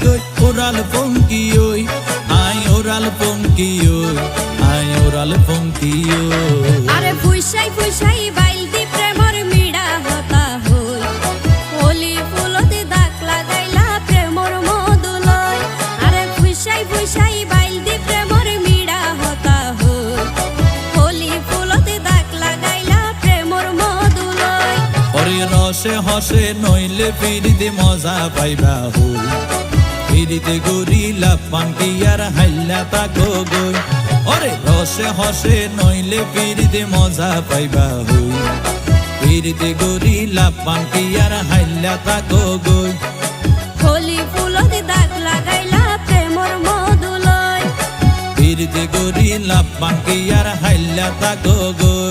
গই ওরাল পঙ্কি ওই I oral পঙ্কি ওই আই ওরাল পঙ্কি ওই আরে ফুইসাই ফুইসাই বাইল দি প্রেমর মিড়া হতা হই হোলি ফুলতে দাগ লাগাইলা প্রেমর মধুলয় আরে ফুইসাই ফুইসাই বাইল দি প্রেমর মিড়া হতা হই হোলি ফুলতে দাগ লাগাইলা প্রেমর মধুলয় ওরে রসে হসে নইলে ফিরিতে মজা পাইবা হই ফিরিতে গরিলা পান্টি আর হাইলা তাকো গই ওরে রসে হসে নইলে ফিরিতে মজা পাইবা হই ফিরিতে গরিলা পান্টি আর হাইলা তাকো গই হোলি ফুলতে দাগ লাগাইলা প্রেমর মধুলয় ফিরিতে গরিলা পান্টি আর হাইলা তাকো গই